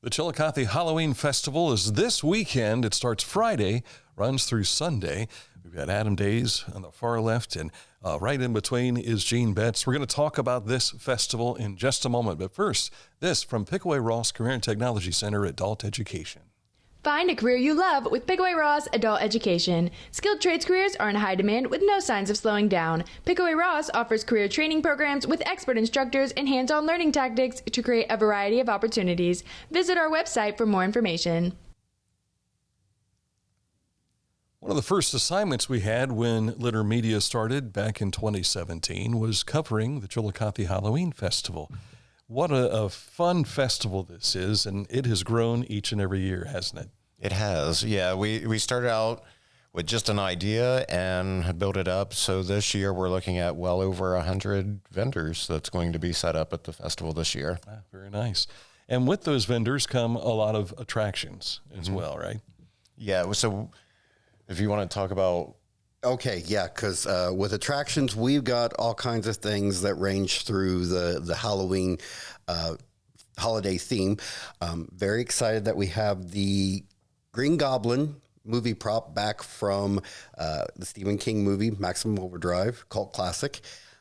The Chillicothe Halloween Festival is this weekend. It starts Friday, runs through Sunday. We've got Adam Days on the far left, and right in between is Gene Betts. We're going to talk about this festival in just a moment. But first, this from Pickaway-Ross Career and Technology Center Adult Education. Find a career you love with Pickaway-Ross Adult Education. Skilled trades careers are in high demand with no signs of slowing down. Pickaway-Ross offers career training programs with expert instructors and hands-on learning tactics to create a variety of opportunities. Visit our website for more information. One of the first assignments we had when Litter Media started back in 2017 was covering the Chillicothe Halloween Festival. What a fun festival this is, and it has grown each and every year, hasn't it? It has, yeah. We started out with just an idea and built it up. So this year we're looking at well over 100 vendors that's going to be set up at the festival this year. Ah, very nice. And with those vendors come a lot of attractions as well, right? Yeah, so if you want to talk about... Okay, yeah, because with attractions, we've got all kinds of things that range through the Halloween holiday theme. Very excited that we have the Green Goblin movie prop back from the Stephen King movie, Maximum Overdrive, cult classic.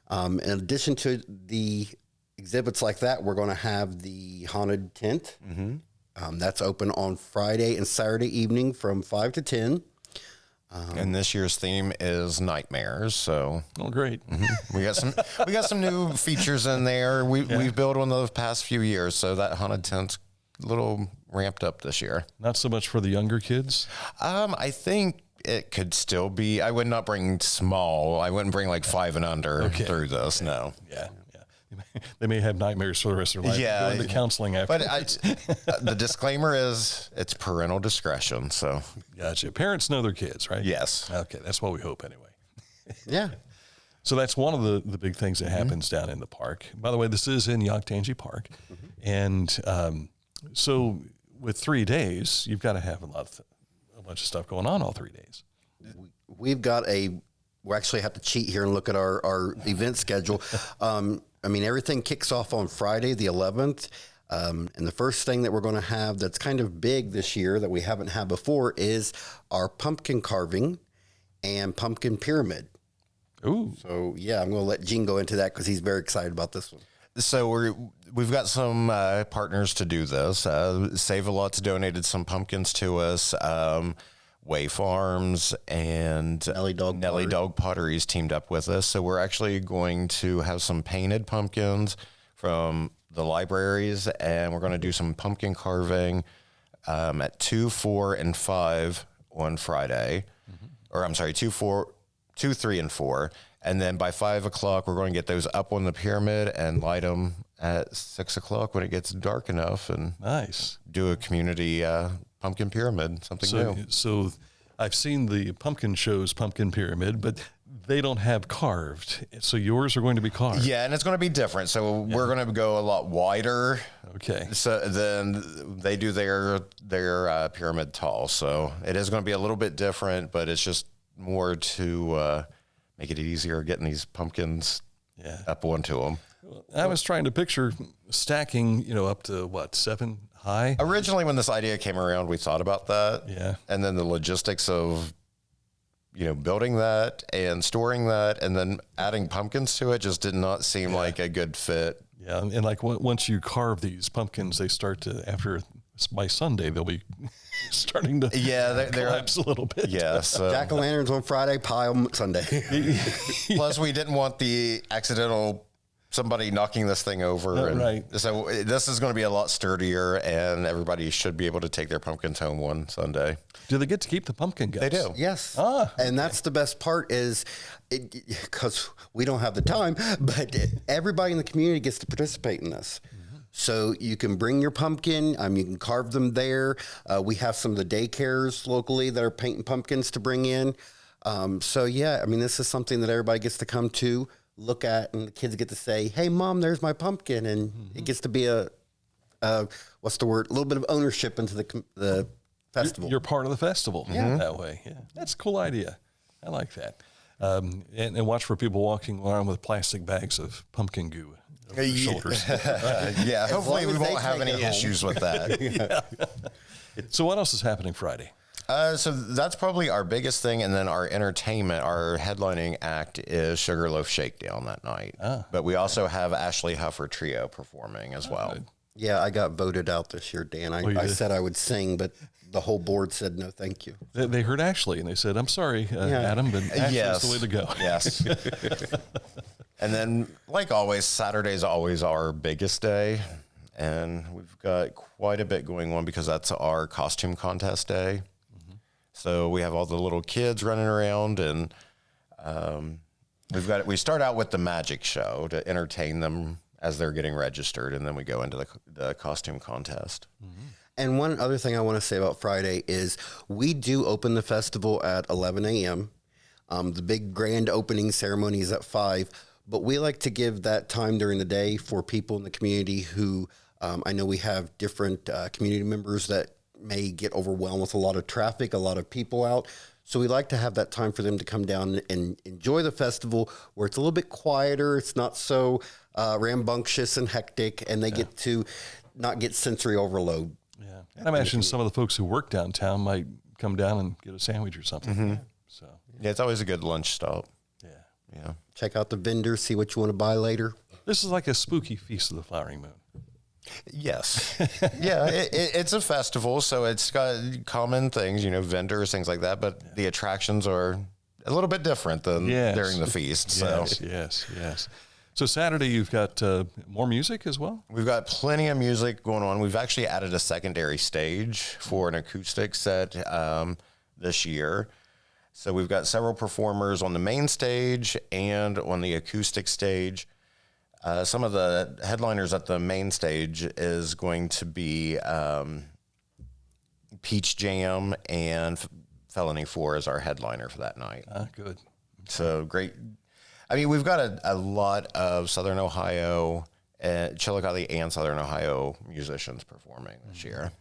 In addition to the exhibits like that, we're going to have the Haunted Tent. That's open on Friday and Saturday evening from 5 to 10. And this year's theme is nightmares. So, great! we got some new features in there. We've built one of the past few years, so that haunted tent's a little ramped up this year. Not so much for the younger kids. I think it could still be. I would not bring small. I wouldn't bring like 5 and under through this. No. Yeah. They may have nightmares for the rest of their life. Yeah, going to counseling after. But the disclaimer is it's parental discretion. So, gotcha. Parents know their kids, right? Yes. Okay, that's what we hope anyway. Yeah. So that's one of the big things that happens down in the park. By the way, this is in Yoctangee Park, and so with 3 days, you've got to have a bunch of stuff going on all 3 days. We've got we actually have to cheat here and look at our event schedule. Everything kicks off on Friday, the 11th. And the first thing that we're going to have that's kind of big this year that we haven't had before is our pumpkin carving and pumpkin pyramid. Ooh. So, yeah, I'm going to let Gene go into that because he's very excited about this one. So we've got some partners to do this. Save-A-Lot's donated some pumpkins to us. Way Farms and Nelly Dog Pottery's teamed up with us. So we're actually going to have some painted pumpkins from the libraries, and we're going to do some pumpkin carving at 2, 4, and 5 on Friday. Or I'm sorry, 2, 3, and 4. And then by 5 o'clock, we're going to get those up on the pyramid and light them at 6 o'clock when it gets dark enough, and Nice. do a community pumpkin pyramid, something new. So I've seen the pumpkin shows, Pumpkin Pyramid, but they don't have carved. So yours are going to be carved. Yeah, and it's going to be different. So we're going to go a lot wider. Okay. So then they do their pyramid tall. So it is going to be a little bit different, but it's just more to make it easier getting these pumpkins up onto them. I was trying to picture stacking, up to 7 high? Originally, when this idea came around, we thought about that. Yeah. And then the logistics of, building that and storing that and then adding pumpkins to it just did not seem like a good fit. Yeah. And like once you carve these pumpkins, they start to, by Sunday, they'll be starting to they're collapse a little bit. Yeah. So Jack-o'-lanterns on Friday, pie on Sunday. plus, we didn't want the accidental somebody knocking this thing over. Right. So this is going to be a lot stirdier, and everybody should be able to take their pumpkins home one Sunday. Do they get to keep the pumpkin guts? They do. Yes. Ah. And that's the best part is because we don't have the time, but everybody in the community gets to participate in this. So you can bring your pumpkin. You can carve them there. We have some of the daycares locally that are painting pumpkins to bring in. This is something that everybody gets to come to, look at, and the kids get to say, "Hey, Mom, there's my pumpkin," and it gets to be a little bit of ownership into the festival. You're part of the festival that way. Yeah, that's a cool idea. I like that. And watch for people walking around with plastic bags of pumpkin goo over their shoulders. Yeah, hopefully we long as won't they have take any it home. issues with that. So what else is happening Friday? So that's probably our biggest thing. And then our entertainment, our headlining act is Sugarloaf Shakedown that night. But we also have Ashley Huffer Trio performing as well. Good. Yeah, I got voted out this year, Dan. I did? said I would sing, but the whole board said no, thank you. They heard Ashley, and they said, I'm sorry, Adam, but Ashley's the way to go. Yes. And then, like always, Saturday's always our biggest day. And we've got quite a bit going on because that's our costume contest day. So we have all the little kids running around, and we start out with the magic show to entertain them as they're getting registered, and then we go into the costume contest. And one other thing I want to say about Friday is we do open the festival at 11 a.m. The big grand opening ceremony is at 5, but we like to give that time during the day for people in the community who I know we have different community members that may get overwhelmed with a lot of traffic, a lot of people out. So we like to have that time for them to come down and enjoy the festival where it's a little bit quieter. It's not so rambunctious and hectic, and they get to not get sensory overload. Yeah. I imagine some of the folks who work downtown might come down and get a sandwich or something. So Yeah, it's always a good lunch stop. yeah. Check out the vendors, see what you want to buy later. This is like a spooky feast of the flowering moon. Yes. Yeah, it's a festival, so it's got common things, vendors, things like that, but the attractions are a little bit different than during the feast. So Yes. So Saturday you've got more music as well? we've got plenty of music going on. We've actually added a secondary stage for an acoustic set this year. So we've got several performers on the main stage and on the acoustic stage. Some of the headliners at the main stage is going to be Peach Jam, and Felony 4 is our headliner for that night. Good. So great. I mean, we've got a lot of Southern Ohio, Chillicothe and Southern Ohio musicians performing this year.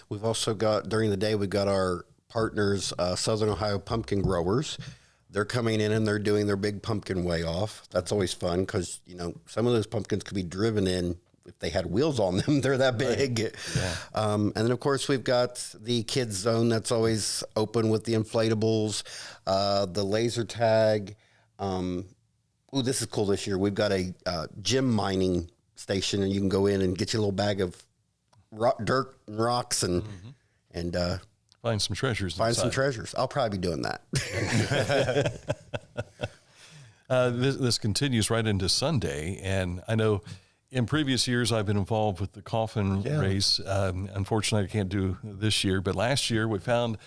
We've also got, during the day, we've got our partners, Southern Ohio Pumpkin Growers. They're coming in and they're doing their big pumpkin weigh off. That's always fun because, some of those pumpkins could be driven in if they had wheels on them. They're that big. Right. Yeah. And then, of course, we've got the kids zone that's always open with the inflatables, the laser tag. This is cool this year. We've got a gem mining station, and you can go in and get your little bag of dirt and rocks and Find some treasures. I'll probably be doing that. This continues right into Sunday, and I know in previous years I've been involved with the coffin race. Unfortunately, I can't do this year, but last year we found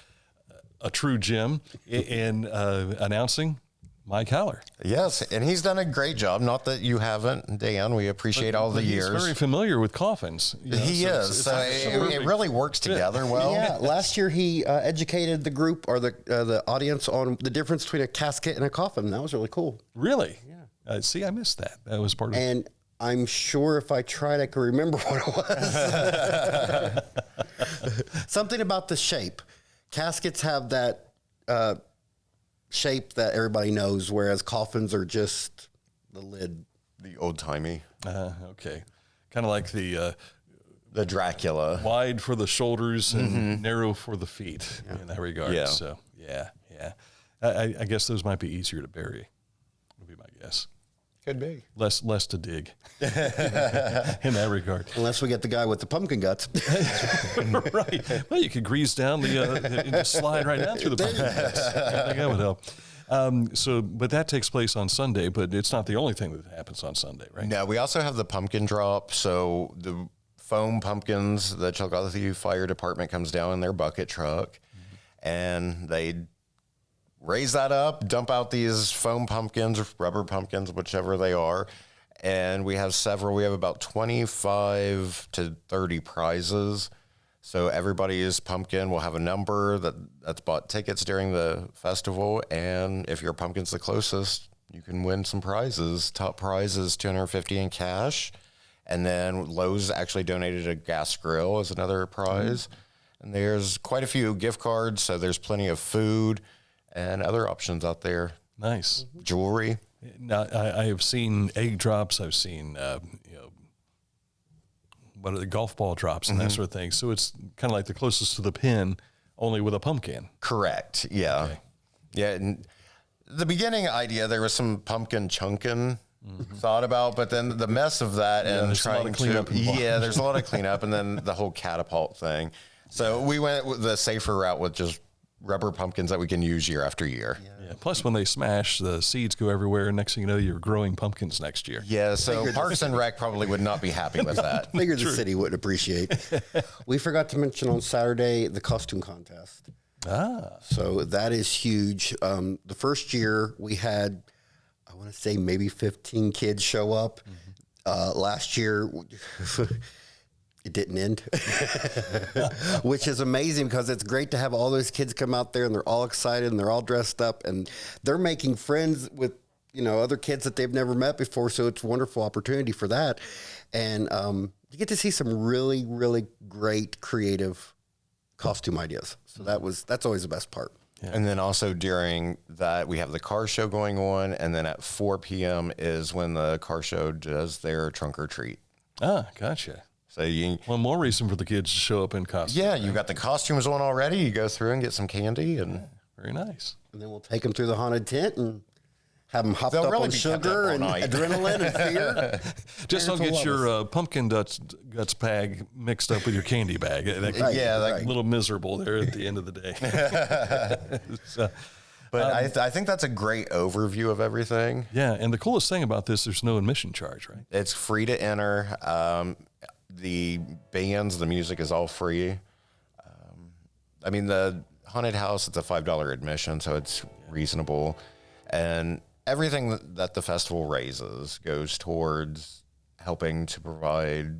a true gem in announcing Mike Haller. Yes, and he's done a great job. Not that you haven't, Dan. We appreciate all the years. He's very familiar with coffins. He is. So it really works together well. Yeah, last year he educated the group or the audience on the difference between a casket and a coffin. That was really cool. Really? Yeah. See, I missed that. That was part of it. And I'm sure if I tried, I could remember what it was. Something about the shape. Caskets have that shape that everybody knows, whereas coffins are just the lid. The old-timey. Okay. Kind of like the Dracula. Wide for the shoulders and narrow for the feet in that regard. Yeah. So, yeah. I guess those might be easier to bury, would be my guess. Could be. Less to dig in that regard. Unless we get the guy with the pumpkin guts. Right. Well, you could grease down and just slide right down through the pumpkin guts. I think that would help. But that takes place on Sunday, but it's not the only thing that happens on Sunday, right? No, we also have the pumpkin drop. So the foam pumpkins, the Chillicothe Fire Department comes down in their bucket truck, and they raise that up, dump out these foam pumpkins or rubber pumpkins, whichever they are. And we have several. We have about 25 to 30 prizes. So everybody's pumpkin will have a number that's bought tickets during the festival. And if your pumpkin's the closest, you can win some prizes. Top prize is $250 in cash. And then Lowe's actually donated a gas grill as another prize. And there's quite a few gift cards. So there's plenty of food and other options out there. Nice. jewelry. Now, I have seen egg drops. I've seen, what are the golf ball drops and that sort of thing. So it's kind of like the closest to the pin, only with a pumpkin. Correct. Yeah. Okay. Yeah. And the beginning idea, there was some pumpkin chunkin thought about, but then the mess of that and there's a lot trying of cleanup to, involved. there's a lot of cleanup, and then the whole catapult thing. So we went with the safer route with just rubber pumpkins that we can use year after year. Yeah. Plus, when they smash, the seeds go everywhere. Next thing you know, you're growing pumpkins next year. Yeah. So Parks and Rec probably would not be happy with that. Figure the city would appreciate. We forgot to mention on Saturday the costume contest. So that is huge. The first year we had, I want to say maybe 15 kids show up. Last year, it didn't end, which is amazing because it's great to have all those kids come out there and they're all excited and they're all dressed up and they're making friends with, other kids that they've never met before. So it's a wonderful opportunity for that. And you get to see some really, really great creative costume ideas. So that's always the best part. Yeah. And then also during that, we have the car show going on. And then at 4 p.m. is when the car show does their trunk or treat. Gotcha. So One more reason for the kids to show up in costume. yeah, you got the costumes on already. You go through and get some candy, and Very nice. And then we'll take them through the haunted tent and have them hopped They'll up really on be kept up sugar all and night. adrenaline and fear. Just don't Parents will get love your pumpkin guts bag mixed up with your candy bag. That Right, yeah, a right. little miserable there at the end of the day. So, but I think that's a great overview of everything. yeah, and the coolest thing about this, there's no admission charge, right? It's free to enter. The bands, the music is all free. I mean, the haunted house, it's a $5 admission, so it's reasonable. And everything that the festival raises goes towards helping to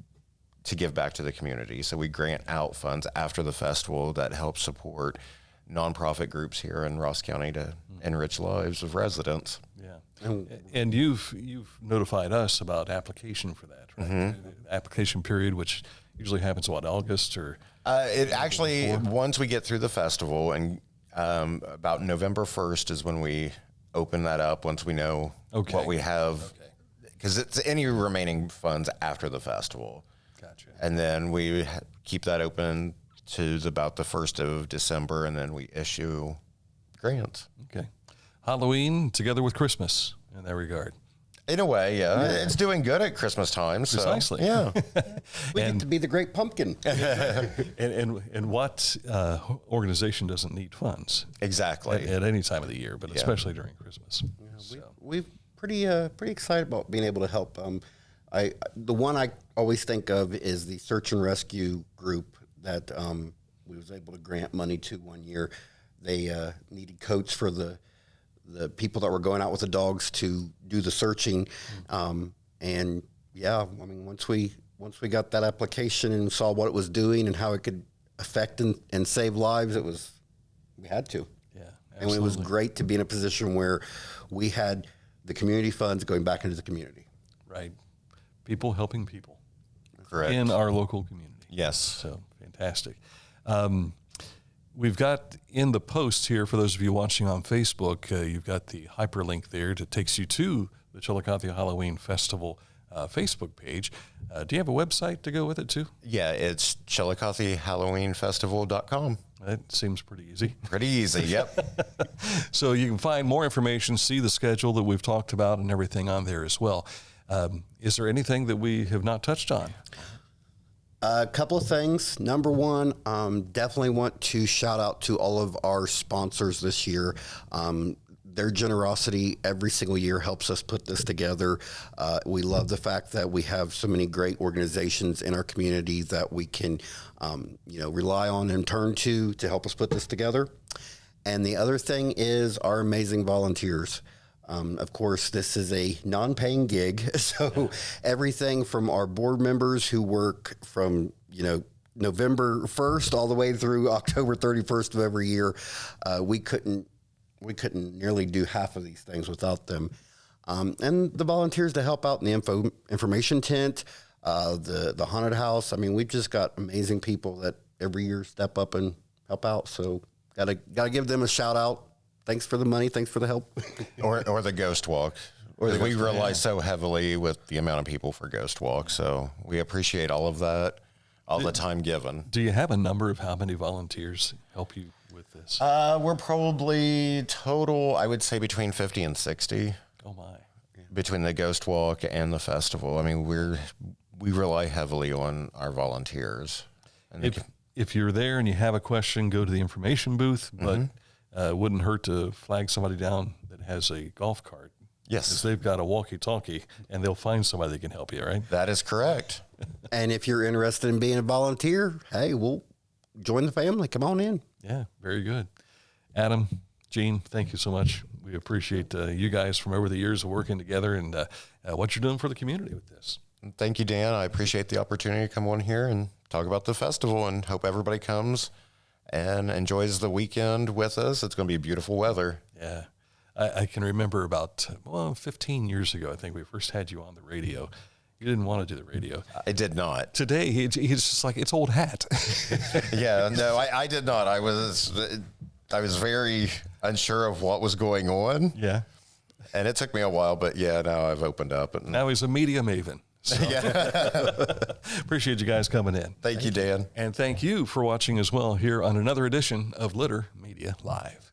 give back to the community. So we grant out funds after the festival that help support nonprofit groups here in Ross County to enrich lives of residents. Yeah. And you've notified us about application for that, right? Application period, which usually happens, August or? It actually, once we get through the festival, and about November 1st is when we open that up, once we know what we have, because it's any remaining funds after the festival. Gotcha. And then we keep that open to about the 1st of December, and then we issue grants. Okay. Halloween together with Christmas in that regard. In a way, yeah. It's doing good at Christmas time. So, Precisely. yeah. We get to be the great pumpkin. And what organization doesn't need funds Exactly. at any time of the year, but especially during Christmas? We're pretty excited about being able to help. The one I always think of is the search and rescue group that we was able to grant money to one year. They needed coats for the people that were going out with the dogs to do the searching. And yeah, I mean, once we got that application and saw what it was doing and how it could affect and save lives, we had to. Yeah, And it was absolutely. great to be in a position where we had the community funds going back into the community. Right. People helping people Correct. in our local community. Yes. So fantastic. We've got in the post here, for those of you watching on Facebook, you've got the hyperlink there that takes you to the Chillicothe Halloween Festival Facebook page. Do you have a website to go with it too? Yeah, it's ChillicotheHalloweenFestival.com. That seems pretty easy. Pretty easy, yep. So you can find more information, see the schedule that we've talked about and everything on there as well. Is there anything that we have not touched on? A couple of things. Number one, definitely want to shout out to all of our sponsors this year. Their generosity every single year helps us put this together. We love the fact that we have so many great organizations in our community that we can, rely on and turn to help us put this together. And the other thing is our amazing volunteers. Of course, this is a non-paying gig, so everything from our board members who work from, November 1st all the way through October 31st of every year, we couldn't nearly do half of these things without them. And the volunteers to help out in the information tent, the haunted house. I mean, we've just got amazing people that every year step up and help out. So gotta give them a shout out thanks for the money, thanks for the help. or the ghost walk. We rely so heavily with the amount of people for ghost walk, so we appreciate all of that, all the time given. Do you have a number of how many volunteers help you with this? We're probably total, I would say, between 50 and 60. Oh my! Between the ghost walk and the festival. I mean, we rely heavily on our volunteers. And if you're there and you have a question, go to the information booth, but it wouldn't hurt to flag somebody down that has a golf cart. Yes. Because they've got a walkie-talkie, and they'll find somebody that can help you, right? That is correct. And if you're interested in being a volunteer, hey, we'll join the family. Come on in. Yeah, very good. Adam, Gene, thank you so much. We appreciate you guys from over the years of working together and what you're doing for the community with this. Thank you, Dan. I appreciate the opportunity to come on here and talk about the festival, and hope everybody comes and enjoys the weekend with us. It's going to be beautiful weather. Yeah. I can remember about 15 years ago, I think we first had you on the radio. You didn't want to do the radio. I did not. Today, he's just like, it's old hat. Yeah, no, I did not. I was very unsure of what was going on. Yeah. And it took me a while, but yeah, now I've opened up. And Now he's a media maven. So. Appreciate you guys coming in. Thank you, Dan. And thank you for watching as well here on another edition of Litter Media Live.